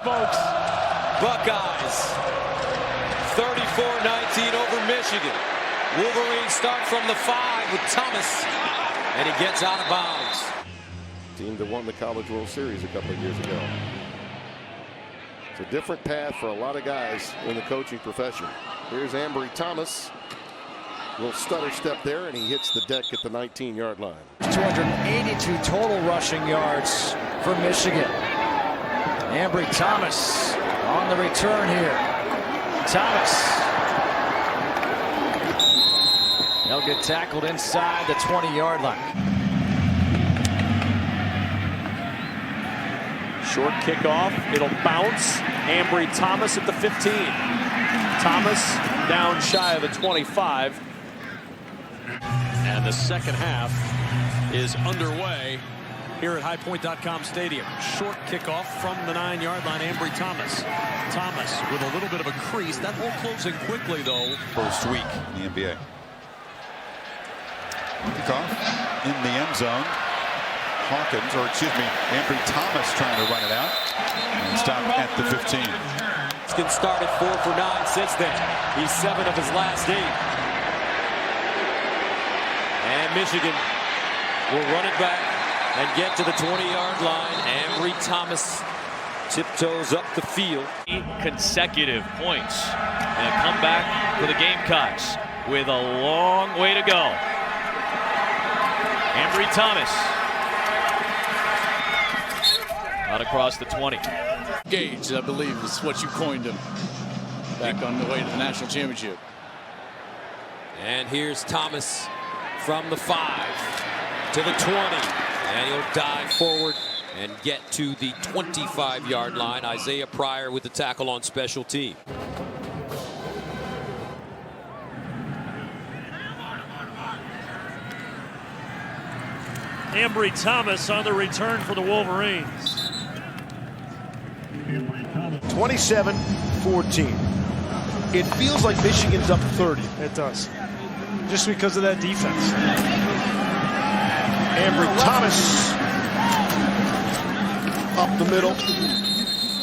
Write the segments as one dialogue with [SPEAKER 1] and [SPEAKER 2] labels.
[SPEAKER 1] Folks,
[SPEAKER 2] Buckeyes 34-19 over Michigan. Wolverines start from the 5 with Thomas, and he gets out of bounds.
[SPEAKER 3] Team that won the College World Series a couple of years ago. It's a different path for a lot of guys in the coaching profession. Here's Ambry Thomas. Little stutter step there, and he hits the deck at the 19-yard line.
[SPEAKER 1] 282 total rushing yards for Michigan. Ambry Thomas on the return here. Thomas. He'll get tackled inside the 20-yard line.
[SPEAKER 4] Short kickoff. It'll bounce. Ambry Thomas at the 15. Thomas down shy of the 25.
[SPEAKER 5] And the second half is underway here at highpoint.com Stadium. Short kickoff from the 9-yard line. Ambry Thomas. Thomas with a little bit of a crease. That hole closing quickly, though.
[SPEAKER 6] First week in the NBA. Kickoff in the end zone. Hawkins, or excuse me, Ambry Thomas trying to run it out. And stop at the 15.
[SPEAKER 2] Michigan started 4 for 9 since then. He's 7 of his last 8. And Michigan will run it back and get to the 20-yard line. Ambry Thomas tiptoes up the field.
[SPEAKER 7] Consecutive points and a comeback for the Gamecocks with a long way to go. Ambry Thomas out across the 20.
[SPEAKER 8] Gage, I believe, is what you coined him back on the way to the national championship.
[SPEAKER 2] And here's Thomas from the 5 to the 20, and he'll dive forward and get to the 25-yard line. Isaiah Pryor with the tackle on special team.
[SPEAKER 9] Ambry Thomas on the return for the Wolverines.
[SPEAKER 10] 27-14. It feels like Michigan's up 30.
[SPEAKER 9] It does. Just because of that defense.
[SPEAKER 10] Ambry Thomas up the middle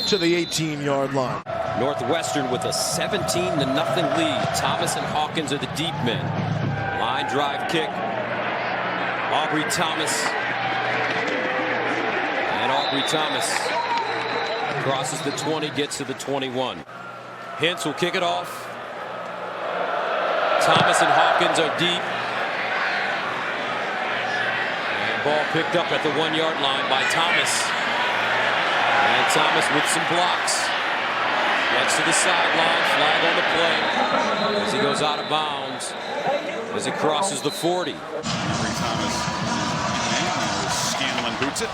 [SPEAKER 10] to the 18-yard line.
[SPEAKER 2] Northwestern with a 17-0 lead. Thomas and Hawkins are the deep men. Line drive kick. Ambry Thomas. And Ambry Thomas crosses the 20, gets to the 21. Hintz will kick it off. Thomas and Hawkins are deep. And ball picked up at the 1-yard line by Thomas. And Thomas with some blocks. Gets to the sideline, flag on the play. As he goes out of bounds. As he crosses the 40.
[SPEAKER 6] Ambry Thomas. Scanlon boots it.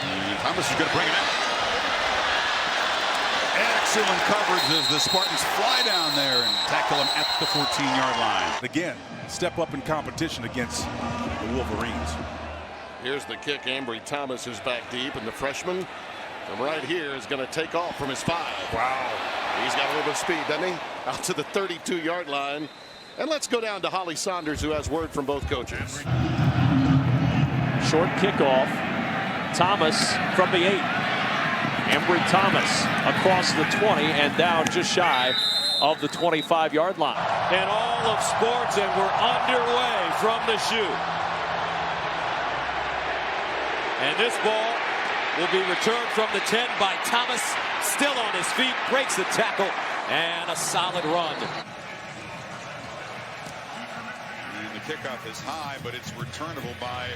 [SPEAKER 6] And Thomas is going to bring it out. Excellent coverage as the Spartans fly down there and tackle him at the 14-yard line.
[SPEAKER 11] Again, step up in competition against the Wolverines.
[SPEAKER 3] Here's the kick. Ambry Thomas is back deep, and the freshman from right here is going to take off from his 5. Wow. He's got a little bit of speed, doesn't he? Out to the 32-yard line. And let's go down to Holly Saunders, who has word from both coaches.
[SPEAKER 4] Short kickoff. Thomas from the 8. Ambry Thomas across the 20 and down just shy of the 25-yard line.
[SPEAKER 5] And all of sports, and we're underway from the shoot. And this ball will be returned from the 10 by Thomas. Still on his feet, breaks the tackle, and a solid run.
[SPEAKER 6] And the kickoff is high, but it's returnable by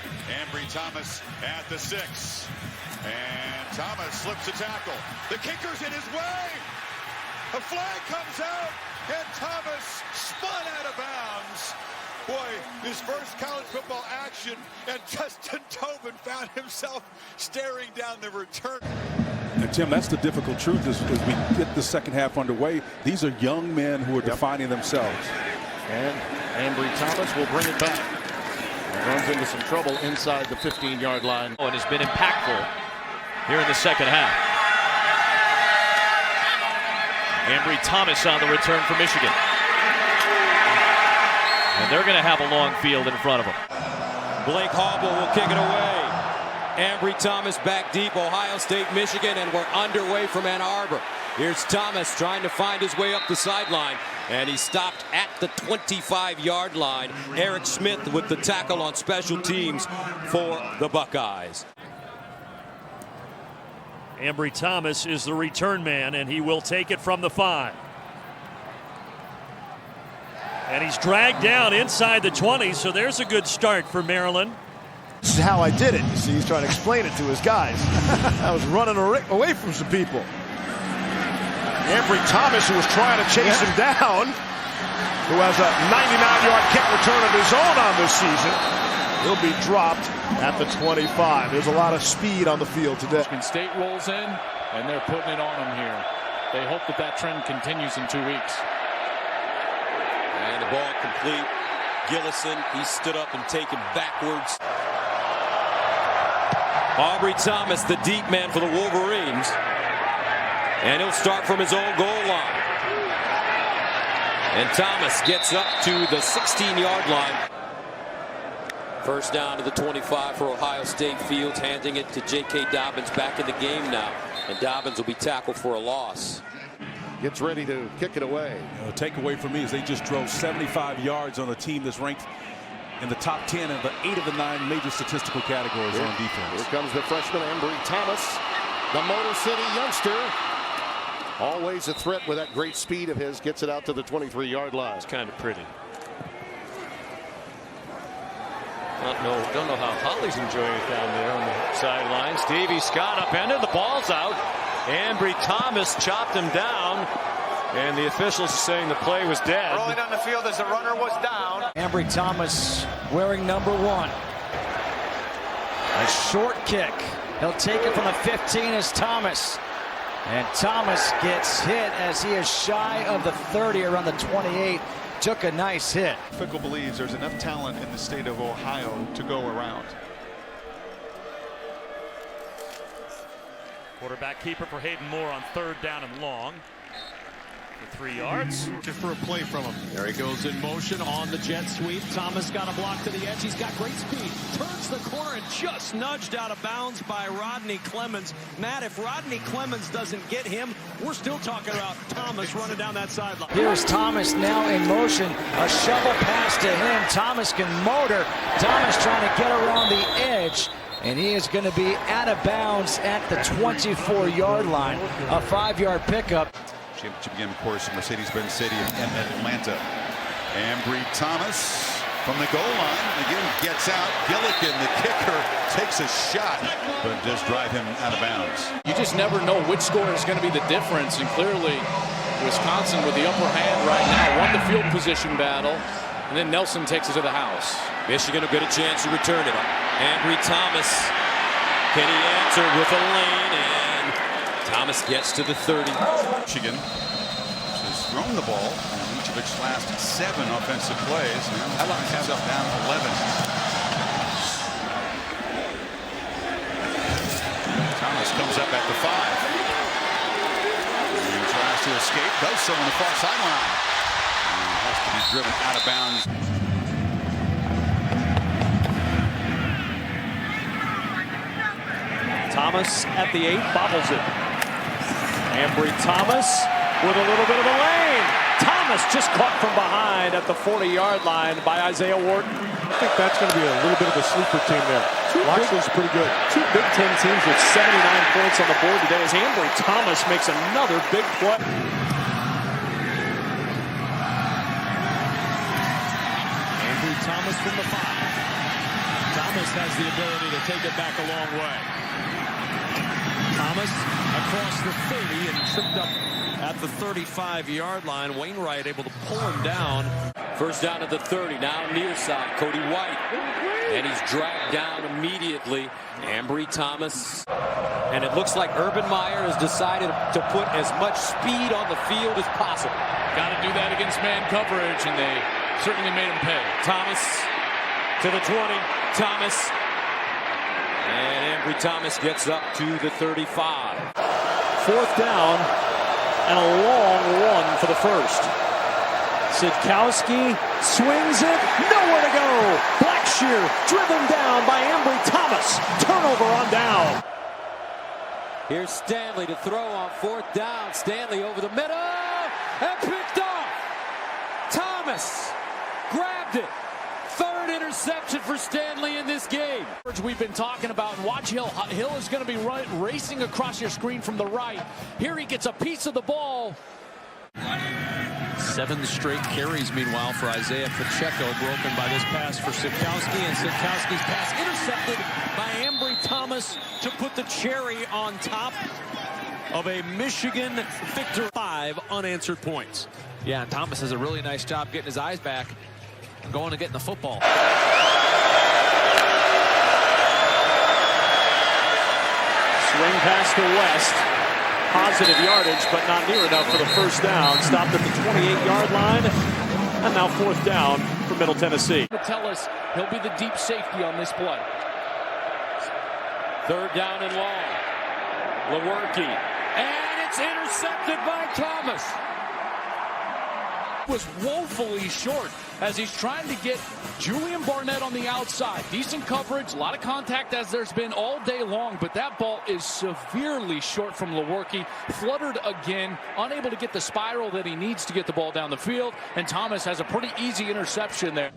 [SPEAKER 6] Ambry Thomas at the 6. And Thomas slips a tackle. The kicker's in his way. A flag comes out, and Thomas spun out of bounds. Boy, his first college football action, and Justin Tobin found himself staring down the return.
[SPEAKER 11] And Tim, that's the difficult truth as we get the second half underway. These are young men who are defining themselves.
[SPEAKER 3] And Ambry Thomas will bring it back. And runs into some trouble inside the 15-yard line.
[SPEAKER 7] And has been impactful here in the second half. Ambry Thomas on the return for Michigan. And they're going to have a long field in front of them.
[SPEAKER 2] Blake Hobble will kick it away. Ambry Thomas back deep, Ohio State, Michigan, and we're underway from Ann Arbor. Here's Thomas trying to find his way up the sideline, and he stopped at the 25-yard line. Eric Smith with the tackle on special teams for the Buckeyes.
[SPEAKER 9] Ambry Thomas is the return man, and he will take it from the 5. And he's dragged down inside the 20, so there's a good start for Maryland.
[SPEAKER 10] This is how I did it. You see, he's trying to explain it to his guys. I was running away from some people. Ambry Thomas, who was trying to chase him down, who has a 99-yard kick return of his own on this season. He'll be dropped at the 25. There's a lot of speed on the field today.
[SPEAKER 12] Michigan State rolls in, and they're putting it on him here. They hope that that trend continues in 2 weeks.
[SPEAKER 2] And the ball complete. Gillison, he stood up and taken backwards. Aubrey Thomas, the deep man for the Wolverines. And he'll start from his own goal line. And Thomas gets up to the 16-yard line. First down to the 25 for Ohio State. Fields handing it to J.K. Dobbins back in the game now. And Dobbins will be tackled for a loss.
[SPEAKER 3] Gets ready to kick it away.
[SPEAKER 11] The takeaway for me is they just drove 75 yards on a team that's ranked in the top 10 of the 8 of the 9 major statistical categories on defense.
[SPEAKER 3] Here comes the freshman Ambry Thomas, the Motor City youngster. Always a threat with that great speed of his. Gets it out to the 23-yard line.
[SPEAKER 4] It's kind of pretty.
[SPEAKER 1] Don't know how Holly's enjoying it down there on the sidelines. Davey Scott upended. The ball's out. Ambry Thomas chopped him down. And the officials are saying the play was dead.
[SPEAKER 13] Rolling on the field as the runner was down.
[SPEAKER 1] Ambry Thomas wearing number 1. A short kick. He'll take it from the 15 as Thomas. And Thomas gets hit as he is shy of the 30 around the 28. Took a nice hit.
[SPEAKER 14] Fickle believes there's enough talent in the state of Ohio to go around.
[SPEAKER 9] Quarterback keeper for Hayden Moore on 3rd down and long. For 3 yards.
[SPEAKER 14] Just for a play from him.
[SPEAKER 12] There he goes in motion on the jet sweep. Thomas got a block to the edge. He's got great speed. Turns the corner and just nudged out of bounds by Rodney Clemens. Matt, if Rodney Clemens doesn't get him, we're still talking about Thomas running down that sideline.
[SPEAKER 1] Here's Thomas now in motion. A shovel pass to him. Thomas can motor. Thomas trying to get around the edge. And he is going to be out of bounds at the 24-yard line. A 5-yard pickup.
[SPEAKER 6] Championship game, of course, in Mercedes-Benz Stadium in Atlanta. Ambry Thomas from the goal line. Again, gets out. Gillikin, the kicker, takes a shot, but does drive him out of bounds.
[SPEAKER 12] You just never know which score is going to be the difference. And clearly, Wisconsin with the upper hand right now won the field position battle. And then Nelson takes it to the house.
[SPEAKER 2] Michigan will get a chance to return it. Ambry Thomas, can he answer with a lane? And Thomas gets to the 30.
[SPEAKER 6] Michigan has thrown the ball in each of its last 7 offensive plays. Now finds himself down 11. Thomas comes up at the 5. And tries to escape. Does so on the far sideline. And has to be driven out of bounds.
[SPEAKER 4] Thomas at the 8, bobbles it. Ambry Thomas with a little bit of a lane. Thomas just caught from behind at the 40-yard line by Isaiah Wharton.
[SPEAKER 11] I think that's going to be a little bit of a sleeper team there. Loxley's pretty good.
[SPEAKER 4] 2 Big Ten teams with 79 points on the board today as Ambry Thomas makes another big play.
[SPEAKER 12] Ambry Thomas from the 5. Thomas has the ability to take it back a long way. Thomas across the 30 and tripped up at the 35-yard line. Wainwright able to pull him down.
[SPEAKER 2] First down at the 30. Now near side, Cody White. And he's dragged down immediately. Ambry Thomas. And it looks like Urban Meyer has decided to put as much speed on the field as possible.
[SPEAKER 12] Got to do that against man coverage, and they certainly made him pay.
[SPEAKER 2] Thomas to the 20. Thomas. And Ambry Thomas gets up to the 35.
[SPEAKER 4] 4th down and a long one for the first. Sidkowski swings it. Nowhere to go. Black Shear driven down by Ambry Thomas. Turnover on down.
[SPEAKER 2] Here's Stanley to throw on 4th down. Stanley over the middle and picked off. Thomas grabbed it. 3rd interception for Stanley in this game.
[SPEAKER 12] We've been talking about, and watch Hill. Hill is going to be racing across your screen from the right. Here he gets a piece of the ball.
[SPEAKER 5] 7 straight carries, meanwhile, for Isaiah Pacheco, broken by this pass for Sikowski, and Sikowski's pass intercepted by Ambry Thomas to put the cherry on top of a Michigan victory. 5 unanswered points.
[SPEAKER 2] Yeah, and Thomas does a really nice job getting his eyes back and going and getting the football.
[SPEAKER 4] Swing pass to West. Positive yardage, but not near enough for the 1st down. Stopped at the 28-yard line. And now 4th down for Middle Tennessee.
[SPEAKER 12] Tell us he'll be the deep safety on this play.
[SPEAKER 2] 3rd down and long. Lewerke. And it's intercepted by Thomas.
[SPEAKER 12] Was woefully short as he's trying to get Julian Barnett on the outside. Decent coverage, a lot of contact as there's been all day long, but that ball is severely short from Lewerke. Fluttered again, unable to get the spiral that he needs to get the ball down the field, and Thomas has a pretty easy interception there.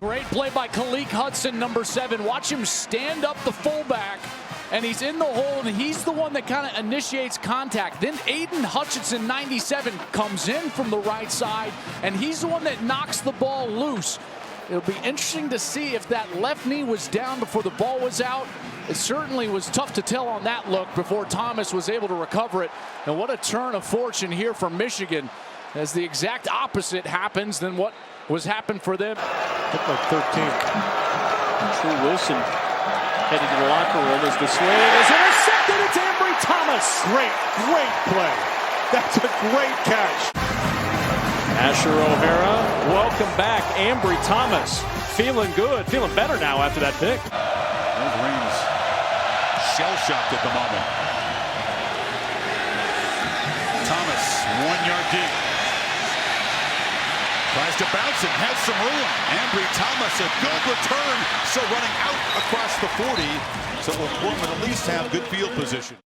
[SPEAKER 12] Great play by Khaleke Hudson, number 7. Watch him stand up the fullback, and he's in the hole, and he's the one that kind of initiates contact. Then Aiden Hutchinson, 97, comes in from the right side, and he's the one that knocks the ball loose. It'll be interesting to see if that left knee was down before the ball was out. It certainly was tough to tell on that look before Thomas was able to recover it. And what a turn of fortune here for Michigan, as the exact opposite happens than what was happened for them.
[SPEAKER 4] Looked like 13. True Wilson heading to the locker room as the swing is intercepted. It's Ambry Thomas. Great play. That's a great catch. Asher O'Hara, welcome back. Ambry Thomas feeling good, feeling better now after that pick.
[SPEAKER 6] Wolverines shell-shocked at the moment. Thomas, 1 yard deep. Tries to bounce it, has some room. Ambry Thomas, a good return. So running out across the 40. So Wolverines at least have good field position.